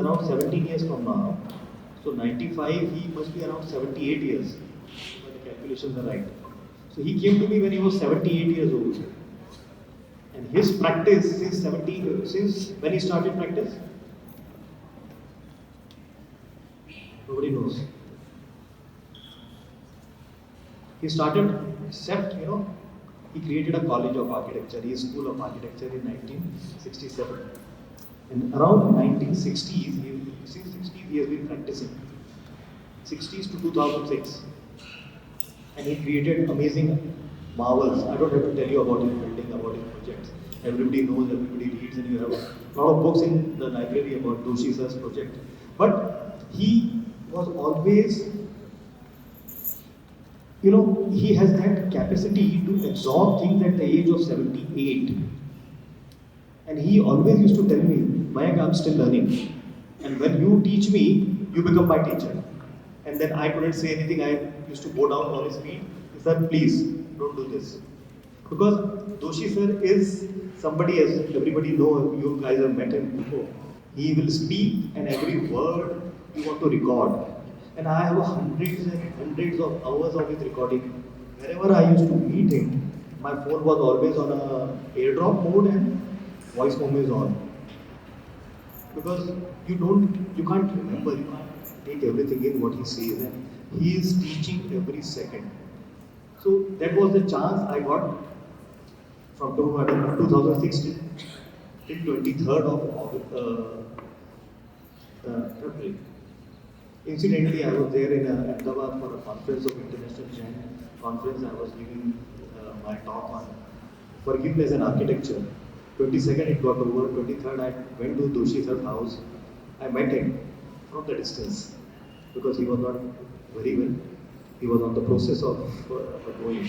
around 17 years from now. So 95, he must be around 78 years, if the calculations are right. So he came to me when he was 78 years old. And his practice since when he started practice? Nobody knows. He started, except, he created a college of architecture, his school of architecture in 1967. And around 1960s, since 60s he has been practicing. 60s to 2006. And he created amazing marvels. I don't have to tell you about his building, about his projects. Everybody knows, everybody reads, and you have a lot of books in the library about Doshi sir's project. But he was always, he has that capacity to absorb things at the age of 78. And he always used to tell me, Mayank, I'm still learning. And when you teach me, you become my teacher. And then I couldn't say anything. I used to go down on his feet. He said, please, don't do this. Because Doshi sir is somebody, as everybody know, you guys have met him before. He will speak and every word you want to record. And I have hundreds and hundreds of hours of his recording. Wherever I used to meet him, my phone was always on a airdrop mode and voice mode is on. Because you can't remember, you can't take everything in what he says, and he is teaching every second. So that was the chance I got from 2016 till 23rd of February. Incidentally, I was there in Ahmedabad for a conference of International Jain Conference. I was giving my talk on forgiveness and architecture. 22nd it got over, 23rd I went to Doshi sir's house. I met him from the distance because he was not very well. He was on the process of going.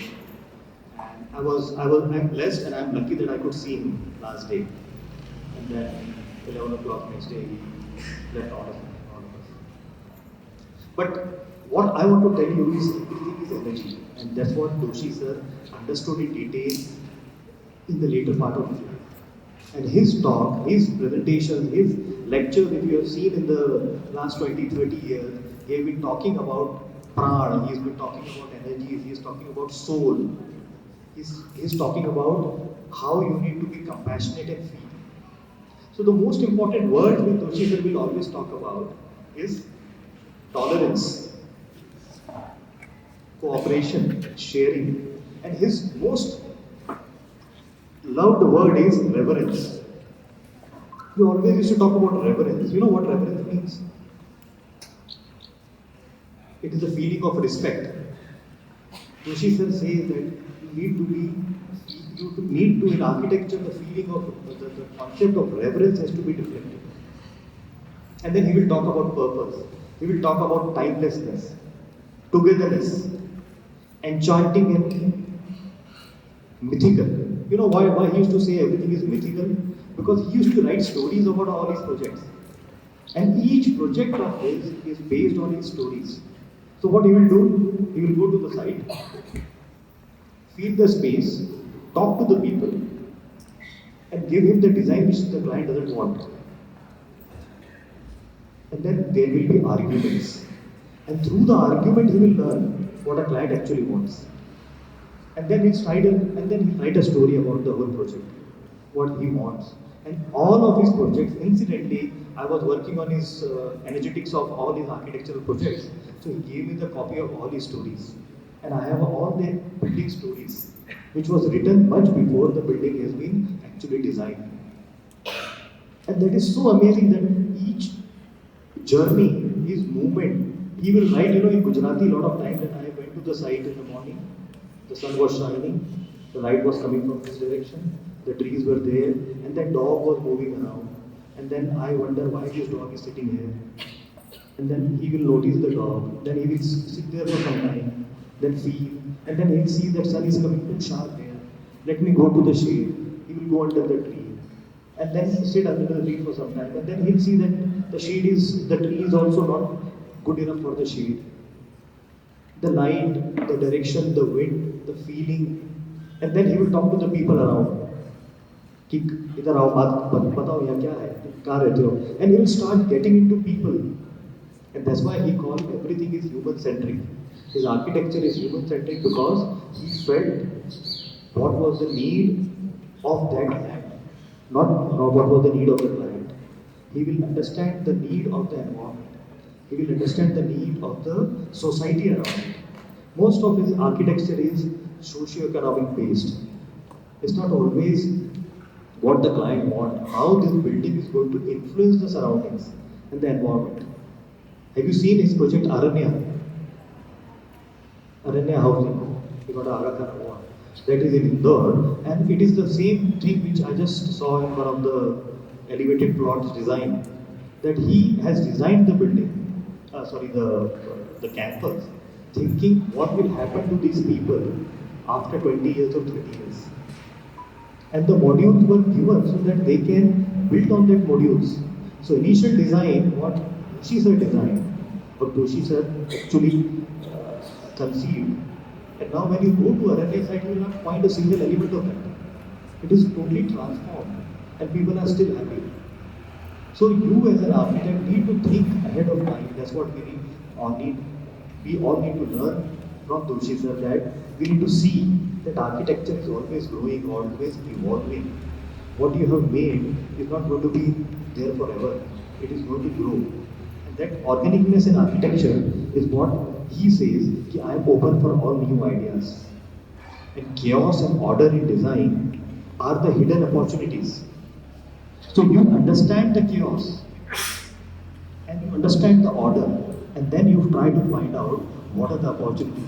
And I'm blessed and I'm lucky that I could see him last day. And then 11 o'clock next day he left all of us. But what I want to tell you is everything is energy. And that's what Doshi sir understood in detail in the later part of his life. And his talk, his presentations, his lectures, if you have seen in the last 20, 30 years, he has been talking about prana, he has been talking about energies, he is talking about soul. He's talking about how you need to be compassionate and feel. So the most important word which Doshi sir will always talk about is tolerance, cooperation, sharing. And his most loved word is reverence. We always used to talk about reverence. You know what reverence means? It is a feeling of respect. Doshi sir says that you need to in architecture, the feeling of the concept of reverence has to be reflected. And then he will talk about purpose. He will talk about timelessness, togetherness, enchanting and mythical. You know why he used to say everything is mythical? Because he used to write stories about all his projects. And each project of his is based on his stories. So what he will do, he will go to the site, feel the space, talk to the people, and give him the design which the client doesn't want. And then there will be arguments. And through the argument, he will learn what a client actually wants. And then he'll write a story about the whole project, what he wants. And all of his projects, incidentally, I was working on his energetics of all his architectural projects. So he gave me the copy of all his stories. And I have all the building stories, which was written much before the building has been actually designed. And that is so amazing that each journey, his movement, he will write, in Gujarati a lot of times that I went to the site in the morning, the sun was shining, the light was coming from this direction, the trees were there, and that dog was moving around. And then I wonder why this dog is sitting here. And then he will notice the dog, then he will sit there for some time, then feel, and then he'll see that sun is coming too sharp there. Let me go to the shade. He will go under the tree. And then sit under the tree for some time. And then he'll see that the tree is also not good enough for the shade. The light, the direction, the wind, the feeling. And then he will talk to the people around. कि इधर आओ बात बताओ यहाँ क्या है कहाँ रहते हो and he'll start getting into people and that's why he called everything is human centric. His architecture is human centric because he felt what was the need of that land, not what was the need of the client. He will understand the need of the environment. He will understand the need of the society around it. Most of his architecture is socio-economic based. It's not always what the client wants, how this building is going to influence the surroundings and the environment. Have you seen his project Aranya? Aranya housing. He got a Arakan award. That is in Indore, and it is the same thing which I just saw in one of the elevated plots design. That he has designed the building, the campus, thinking what will happen to these people after 20 years or 30 years. And the modules were given so that they can build on that modules. So initial design, what Doshi sir designed, or Doshi sir actually conceived. And now when you go to Aranya site, you will not find a single element of that. It is totally transformed and people are still happy. So you as an architect need to think ahead of time. That's what we all need to learn from Doshi sir, that we need to see that architecture is always growing, always evolving. What you have made is not going to be there forever. It is going to grow. And that organicness in architecture is what he says, that I am open for all new ideas. And chaos and order in design are the hidden opportunities. So you understand the chaos and you understand the order, and then you try to find out what are the opportunities.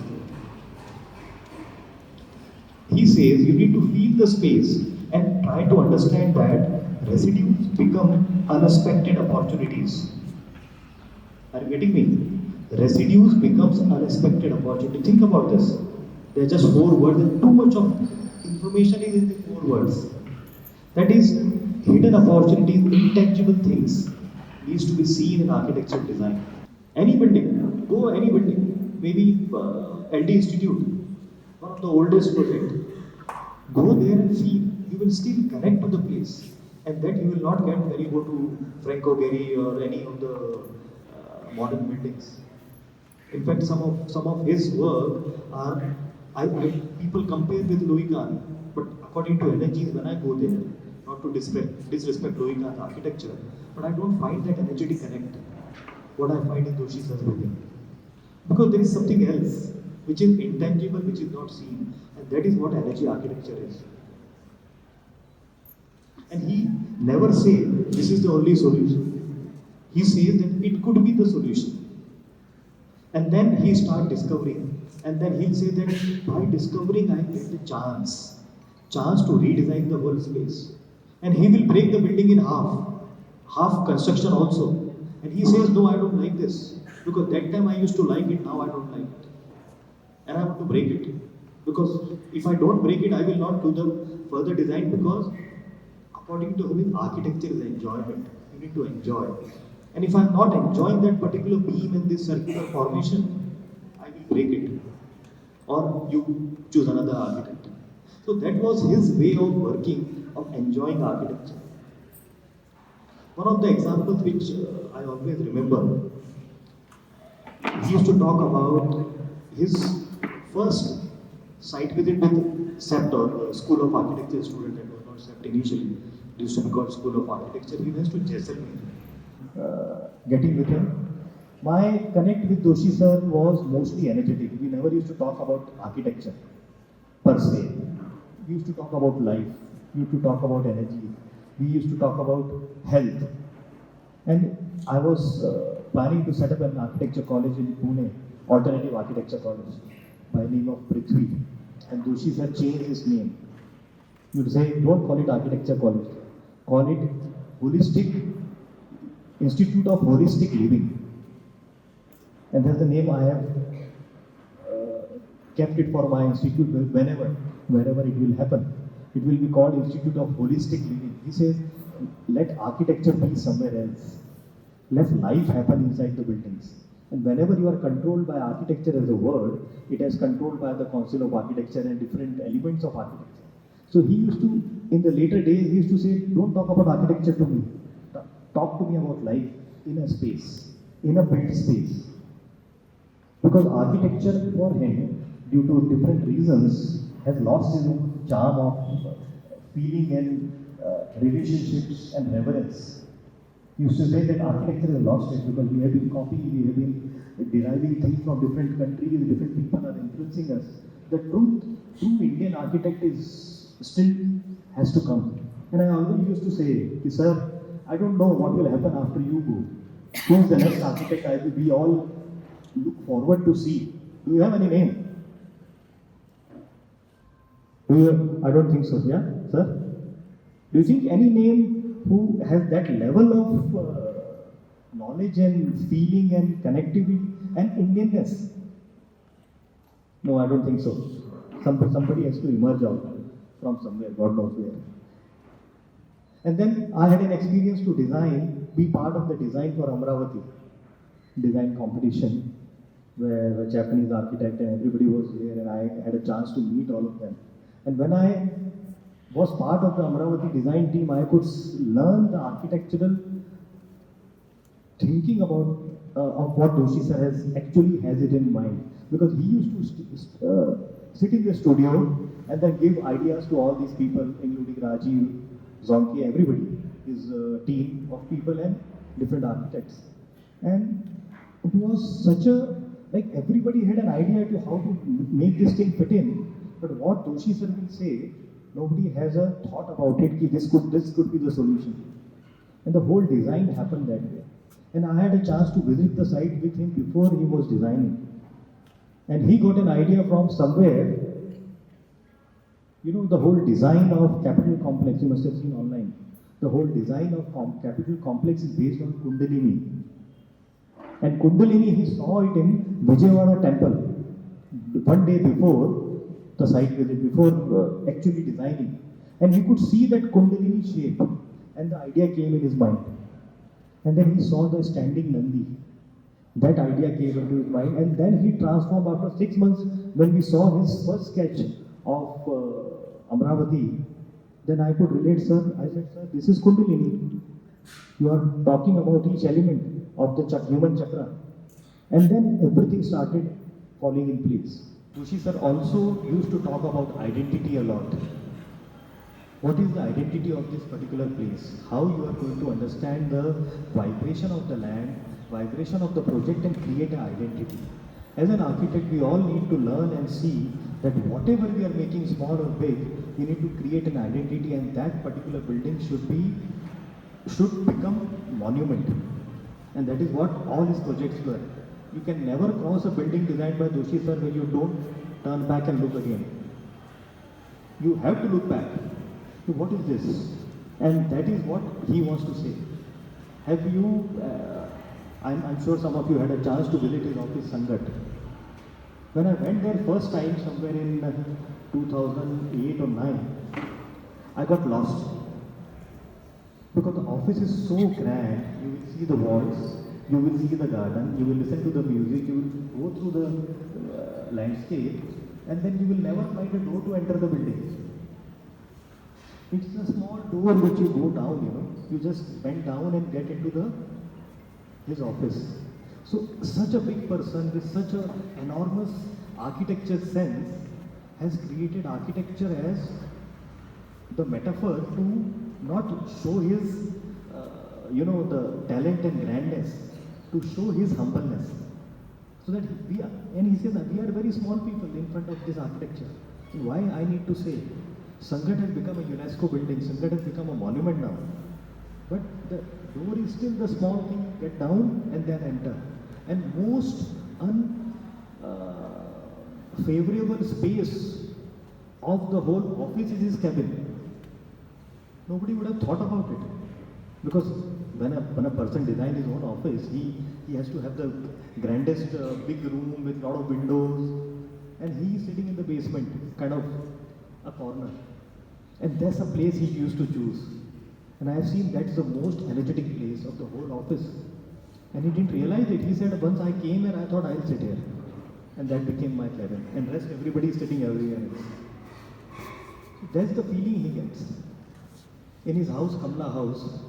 He says you need to feel the space and try to understand that residues become unexpected opportunities. Are you getting me? Residues becomes unexpected opportunity. Think about this. They're just 4 words and too much of information is in the 4 words. That is, hidden opportunities, intangible things needs to be seen in architectural design. Any building, go any building, maybe LD Institute, one of the oldest project. Go there and feel. You will still connect to the place, and that you will not get when you go to Franco Gehry or any of the modern buildings. In fact, some of his work are people compare with Louis Kahn, but according to energies, when I go there, not to disrespect Louis Kahn's architecture, but I don't find that energetic connect. What I find in Doshi sir's building, because there is something else which is intangible, which is not seen, and that is what energy architecture is. And he never says this is the only solution. He says that it could be the solution. And then he starts discovering. And then he'll say that by discovering I get the chance to redesign the whole space. And he will break the building in half construction also. And he says, no, I don't like this. Because that time I used to like it, now I don't like it. And I want to break it. Because if I don't break it, I will not do the further design, because according to him, architecture is enjoyment. You need to enjoy. And if I am not enjoying that particular beam in this circular formation, I will break it. Or you choose another architect. So that was his way of working, of enjoying architecture. One of the examples which I always remember, he used to talk about his first site visit with SEPT, or School of Architecture student, that was not SEPT initially. It used to be called School of Architecture. He went to Jaisalmer. Getting with him. My connect with Doshi sir was mostly energetic. We never used to talk about architecture per se. We used to talk about life. We used to talk about energy. We used to talk about health. And I was planning to set up an architecture college in Pune, alternative architecture college, by the name of Bricks. And Doshi sir changed his name. You would say, don't call it architecture college, call it Holistic Institute of Holistic Living. And that's the name I have kept it for my institute. Wherever it will happen, it will be called Institute of Holistic Living. He says, let architecture be somewhere else. Let life happen inside the buildings. And whenever you are controlled by architecture as a word, it is controlled by the Council of Architecture and different elements of architecture. So he used to, in the later days, he used to say, don't talk about architecture to me. Talk to me about life in a space, in a built space. Because architecture for him, due to different reasons, has lost its own charm of feeling and relationships and reverence. He used to say that architecture has lost it because we have been copying, we have been deriving things from different countries, different people are influencing us. The true Indian architect is still has to come. And I always used to say, sir, I don't know what will happen after you go. Who is the next architect we all look forward to see? Do you have any name? I don't think so, yeah, sir? Do you think any name who has that level of knowledge and feeling and connectivity and Indianness? No, I don't think so. Somebody has to emerge out from somewhere, God knows where. And then I had an experience to be part of the design for Amravati design competition, where a Japanese architect and everybody was there, and I had a chance to meet all of them. And when I was part of the Amravati design team, I could learn the architectural thinking about of what Doshi sir has it in mind. Because he used to sit in the studio and then give ideas to all these people, including Rajiv, Zonki, everybody, his team of people and different architects. And it was such like everybody had an idea to how to make this thing fit in. But what Doshi sir will say, nobody has a thought about it, this could be the solution. And the whole design happened that way. And I had a chance to visit the site with him before he was designing. And he got an idea from somewhere. You know, the whole design of Capitol Complex, you must have seen online. The whole design of Capitol Complex is based on Kundalini. And Kundalini, he saw it in Vijayawada temple. One day before the site visit, before actually designing. And he could see that Kundalini shape. And the idea came in his mind. And then he saw the standing Nandi. That idea came into his mind, and then he transformed after 6 months when we saw his first sketch of Amravati. Then I could relate, sir. I said, sir, this is Kundalini. You are talking about each element of the human chakra. And then everything started falling in place. Doshi sir also used to talk about identity a lot. What is the identity of this particular place? How you are going to understand the vibration of the land, vibration of the project and create an identity. As an architect, we all need to learn and see that whatever we are making small or big, we need to create an identity, and that particular building should become monument. And that is what all his projects were. You can never cross a building designed by Doshi sir when you don't turn back and look again. You have to look back. So what is this? And that is what he wants to say. Have you, I'm sure some of you had a chance to visit his office, Sangat. When I went there first time, somewhere in 2008 or 9, I got lost. Because the office is so grand, you will see the walls, you will see the garden, you will listen to the music, you will go through the landscape, and then you will never find a door to enter the building. It's a small door which you go down, you just bend down and get into his office. So such a big person with such an enormous architecture sense has created architecture as the metaphor to not show his, the talent and grandness, to show his humbleness. So that and he says that we are very small people in front of this architecture. And why I need to say, Sangat has become a UNESCO building, Sangat has become a monument now. But the door is still the small thing, get down and then enter. And most unfavorable space of the whole office is his cabin. Nobody would have thought about it. Because when a person designs his own office, he has to have the grandest big room with a lot of windows. And he is sitting in the basement, kind of a corner. And that's a place he used to choose. And I have seen that's the most energetic place of the whole office. And he didn't realize it. He said, once I came here, I thought I'll sit here. And that became my cabin. And rest everybody is sitting everywhere else. That's the feeling he gets. In his house, Kamla House,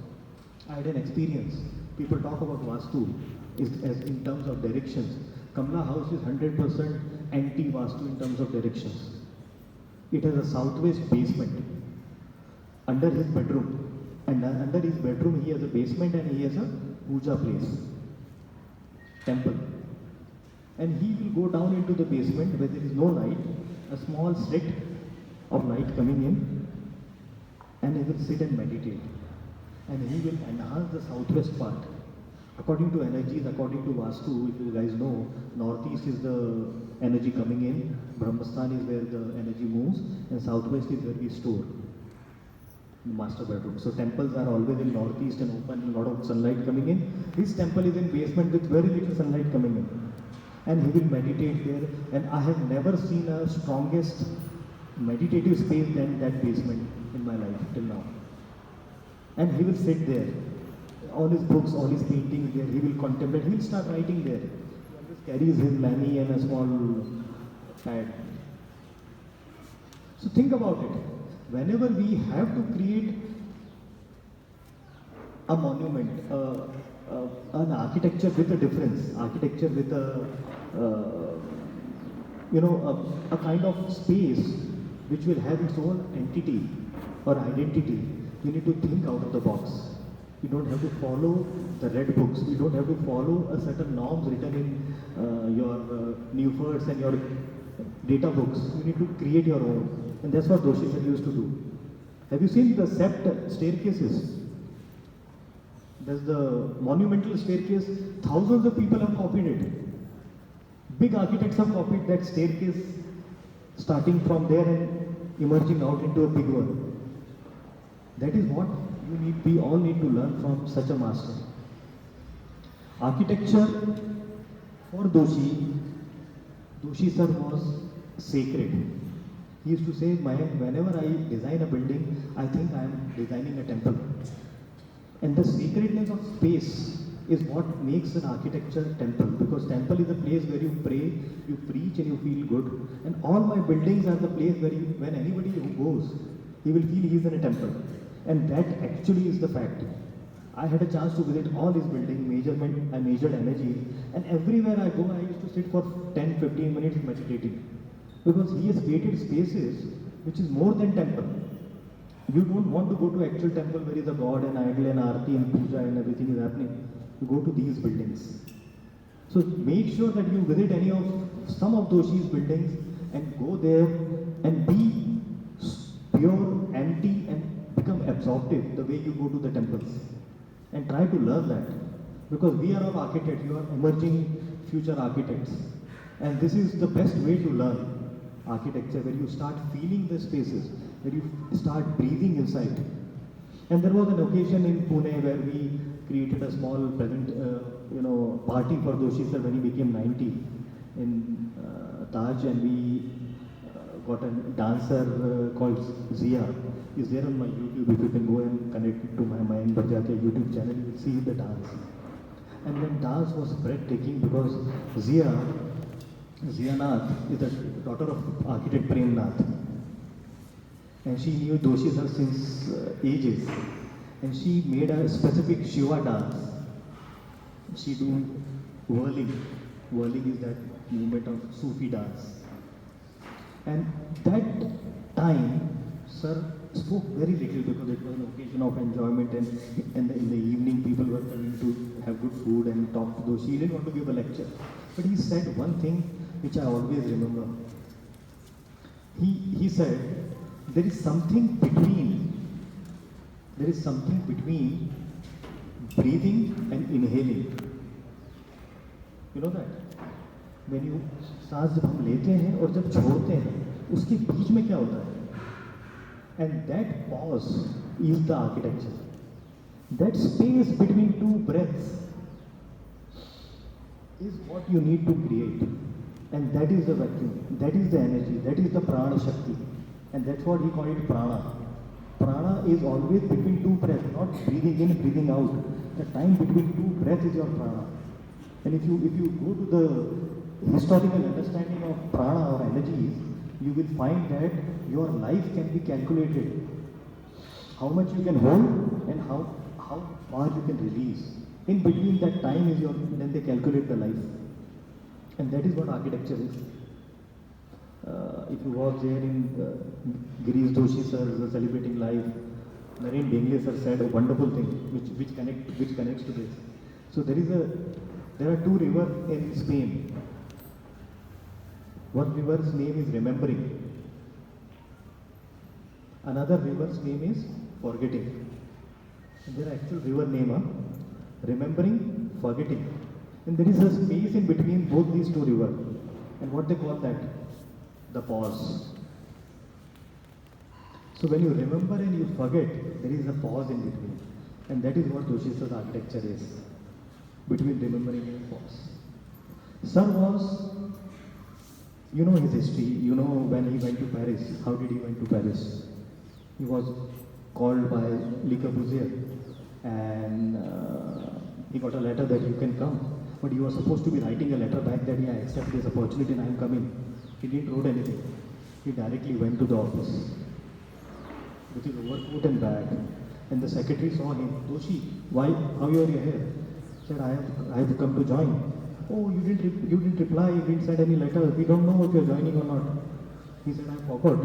I had an experience. People talk about Vastu as in terms of directions. Kamla House is 100% anti-Vastu in terms of directions. It has a southwest basement under his bedroom. And under his bedroom he has a basement and he has a puja place, temple. And he will go down into the basement where there is no light, a small slit of light coming in, and he will sit and meditate. And he will enhance the southwest part. According to energies, according to Vastu, if you guys know, northeast is the energy coming in, Brahmastan is where the energy moves, and southwest is where we store the master bedroom. So temples are always in northeast and open, a lot of sunlight coming in. His temple is in basement with very little sunlight coming in. And he will meditate there. And I have never seen a strongest meditative space than that basement in my life till now. And he will sit there. All his books, all his paintings there, he will contemplate, he will start writing there. He always carries his mani and a small pad. So think about it. Whenever we have to create a monument, an architecture with a difference, architecture with a, a kind of space which will have its own entity or identity, you need to think out of the box. You don't have to follow the red books. You don't have to follow a certain norms written in your Newfords and your data books. You need to create your own. And that's what Doshi sir used to do. Have you seen the sept staircases? There's the monumental staircase. Thousands of people have copied it. Big architects have copied that staircase, starting from there and emerging out into a big one. That is what we all need to learn from such a master. Architecture for Doshi sir was sacred. He used to say, whenever I design a building, I think I am designing a temple. And the sacredness of space is what makes an architecture temple, because temple is a place where you pray, you preach and you feel good. And all my buildings are the place where when anybody who goes, he will feel he is in a temple. And that actually is the fact. I had a chance to visit all his buildings, I measured energy, and everywhere I go, I used to sit for 10-15 minutes meditating. Because he has created spaces which is more than temple. You don't want to go to actual temple where is a god and idol and arti and puja and everything is happening. You go to these buildings. So make sure that you visit some of Doshi's buildings and go there and be pure, empty and become absorptive the way you go to the temples. And try to learn that. Because we are all architects, you are emerging future architects. And this is the best way to learn architecture, where you start feeling the spaces, where you start breathing inside. And there was an occasion in Pune where we created a small party for Doshi sir when he became 90 in Taj, and we got a dancer called Zia. Is there on my YouTube. If you can go and connect it to my Mind Bajate YouTube channel, you will see the dance. And then dance was breathtaking because Zia Nath is the daughter of architect Prem Nath. And she knew Doshi sir since ages. And she made a specific Shiva dance. She do whirling. Whirling is that movement of Sufi dance. And that time, sir spoke very little because it was an occasion of enjoyment, and in the evening people were coming to have good food and talk to Doshi. He didn't want to give a lecture. But he said one thing which I always remember. He said, there is something between breathing and inhaling. You know that? When you सांस जब हम लेते हैं और जब छोड़ते हैं, उसके बीच में क्या होता है? And that pause is the architecture. That space between two breaths is what you need to create. And that is the vacuum, that is the energy, that is the prana shakti. And that's what he called it prana. Prana is always between two breaths, not breathing in, breathing out. The time between two breaths is your prana. And if you go to the historical understanding of prana or energies, you will find that your life can be calculated. How much you can hold and how far you can release. In between that time is your, then they calculate the life. And that is what architecture is. If you was there in Girish Doshi sir celebrating life, Naren Bengle sir said a wonderful thing which connects to this. So there are two rivers in Spain. One river's name is remembering. Another river's name is forgetting. And there are actual river name remembering, forgetting. And there is a space in between both these two rivers. And what they call that? The pause. So when you remember and you forget, there is a pause in between. And that is what Doshi's architecture is. Between remembering and pause. Sir was, you know his history, you know when he went to Paris. How did he went to Paris? He was called by Le Corbusier and he got a letter that you can come. But he was supposed to be writing a letter back that I accept this opportunity and I am coming. He didn't write anything. He directly went to the office with his overcoat and bag. And the secretary saw him. Doshi, why? How are you here? He said, I have come to join. Oh, you didn't reply. You didn't send any letter. We don't know if you are joining or not. He said, I forgot,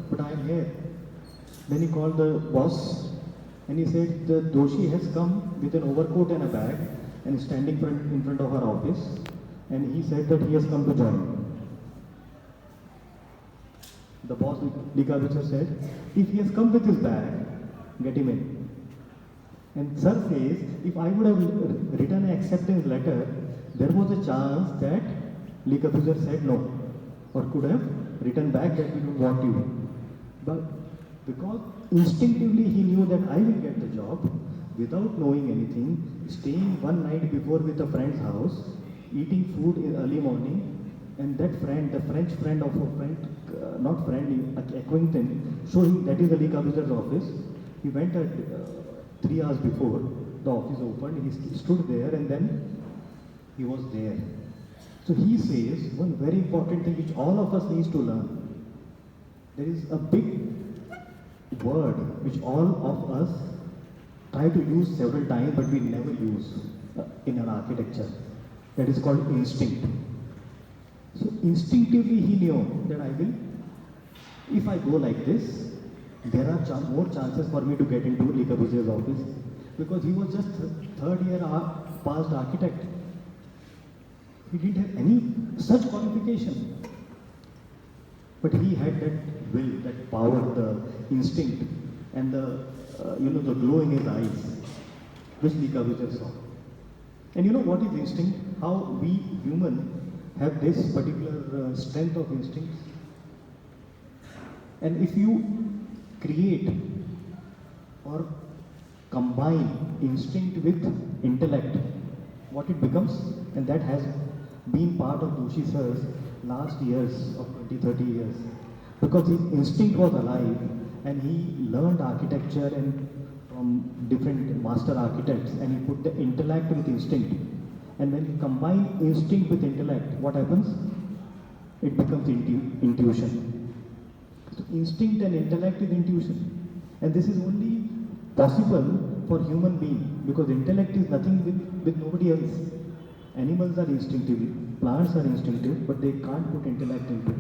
but I am here. Then he called the boss and he said, the Doshi has come with an overcoat and a bag and is standing in front of our office. And he said that he has come to join. The boss, Le Corbusier, said, if he has come with his bag, get him in. And sir says, if I would have written an acceptance letter, there was a chance that Le Corbusier said no, or could have written back that we don't want you. But because instinctively he knew that I will get the job, without knowing anything, staying one night before with a friend's house, eating food in early morning, and that friend, the French friend of a friend, not friend, acquaintance, showed him that is the Le Corbusier's office. He went at 3 hours before the office opened, he stood there and then he was there. So he says one very important thing which all of us needs to learn. There is a big word which all of us try to use several times but we never use in our architecture. That is called instinct. So instinctively he knew that if I go like this, there are more chances for me to get into Le Corbusier's office because he was just third year past architect. He didn't have any such qualification. But he had that will, that power, the instinct and the glow in his eyes, which Le Corbusier saw. And you know what is instinct? How we human have this particular strength of instincts. And if you create or combine instinct with intellect, what it becomes, and that has been part of Doshi sir's last years of 20-30 years, because his instinct was alive and he learned architecture and from different master architects and he put the intellect with instinct. And when you combine instinct with intellect, what happens? It becomes intuition. So instinct and intellect is intuition. And this is only possible for human being because intellect is nothing with nobody else. Animals are instinctive, plants are instinctive, but they can't put intellect into it.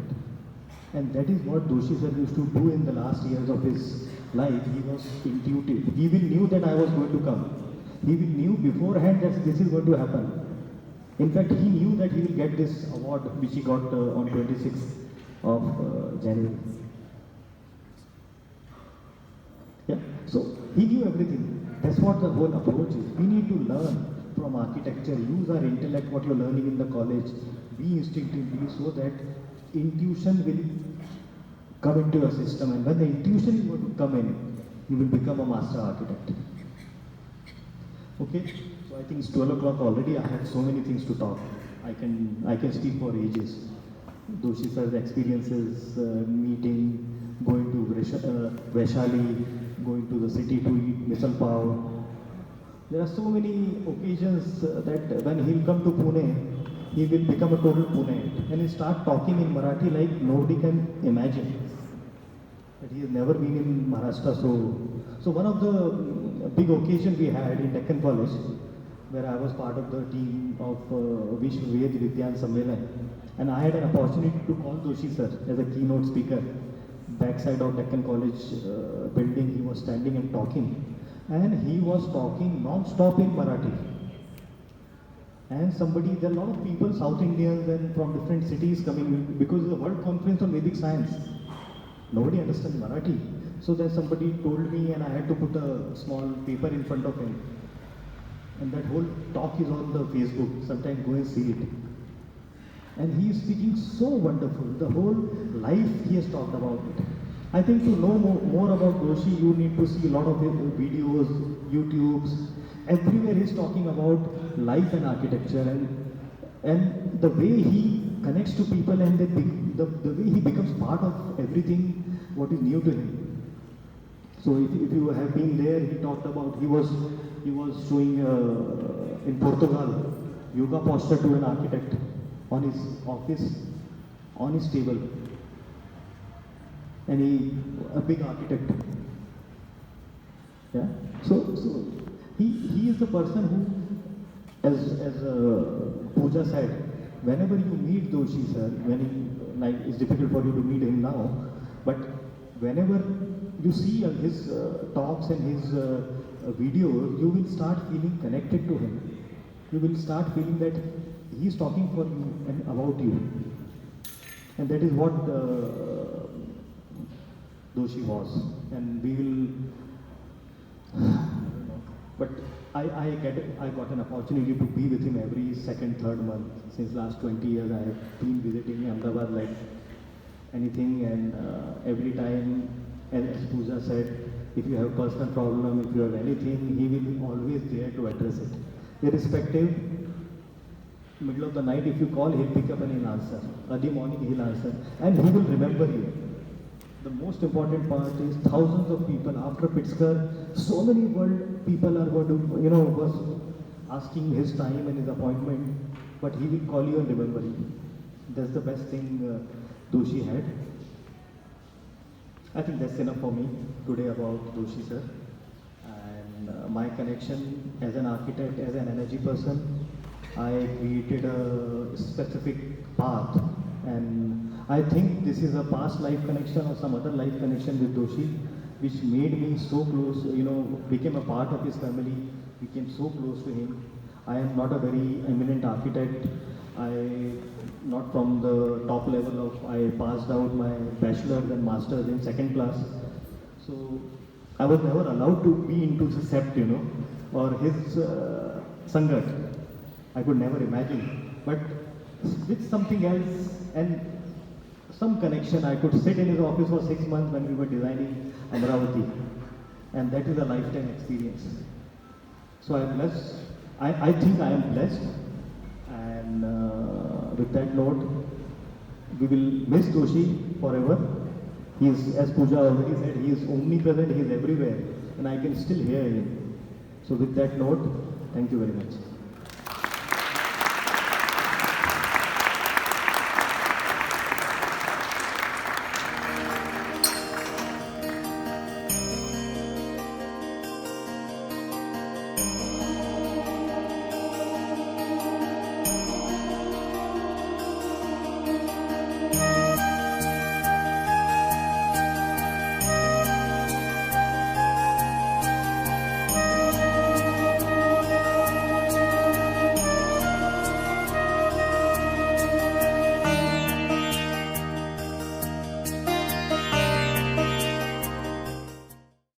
And that is what Doshi sir used to do in the last years of his life. He was intuitive. He will knew that I was going to come. He will knew beforehand that this is going to happen. In fact, he knew that he will get this award which he got on 26th of January. Yeah, so he knew everything. That's what the whole approach is. We need to learn from architecture, use our intellect, what you're learning in the college, be instinctively so that intuition will come into your system. And when the intuition is going to come in, you will become a master architect. Okay, so I think it's 12 o'clock already. I have so many things to talk. I can speak for ages. Doshi sir's experiences, meeting, going to Vaishali, going to the city to eat misal pav. There are so many occasions that when he'll come to Pune, he will become a total Pune, and he start talking in Marathi like nobody can imagine. That he has never been in Maharashtra. So one of the big occasion we had in Deccan College, where I was part of the team of Vishwa Ved Vidyan Sammelan, and I had an opportunity to call Doshi sir as a keynote speaker. Backside of Deccan College building, he was standing and talking, and he was talking non-stop in Marathi. And there are a lot of people, South Indians and from different cities coming because of the World Conference on Vedic Science. Nobody understands Marathi. So then somebody told me, and I had to put a small paper in front of him. And that whole talk is on the Facebook. Sometimes go and see it. And he is speaking so wonderful. The whole life he has talked about it. I think to know more about Doshi, you need to see a lot of his videos, YouTubes. Everywhere he's talking about life and architecture, and the way he connects to people, and the way he becomes part of everything what is new to him. So if you have been there, he talked about he was showing in Portugal yoga posture to an architect on his office, on his table, and a big architect. Yeah. So he is the person who, as Pooja said, whenever you meet Doshi sir, it's difficult for you to meet him now, but whenever you see his talks and his videos, you will start feeling connected to him. You will start feeling that he is talking for you and about you. And that is what Doshi was. And we will... But I got an opportunity to be with him every second, third month. Since last 20 years, I have been visiting Ahmedabad like anything, and every time, as Pooja said, if you have personal problem, if you have anything, he will be always there to address it. Irrespective, middle of the night, if you call, he'll pick up and he'll answer. Early morning, he'll answer. And he will remember you. The most important part is thousands of people after Pittsburgh, so many world people are going to, was asking his time and his appointment, but he will call you and remember you. That's the best thing Doshi had. I think that's enough for me today about Doshi sir. And my connection as an architect, as an energy person, I created a specific path, and I think this is a past life connection or some other life connection with Doshi, which made me so close, became a part of his family, became so close to him. I am not a very eminent architect. Not from the top level I passed out my bachelor's and master's in second class. So I was never allowed to be into the sept, or his sangat. I could never imagine. But with something else and some connection, I could sit in his office for 6 months when we were designing Amravati. And that is a lifetime experience. So I am blessed. I think I am blessed. And with that note, we will miss Doshi forever. He is, as Pooja already said, he is omnipresent, he is everywhere. And I can still hear him. So with that note, thank you very much.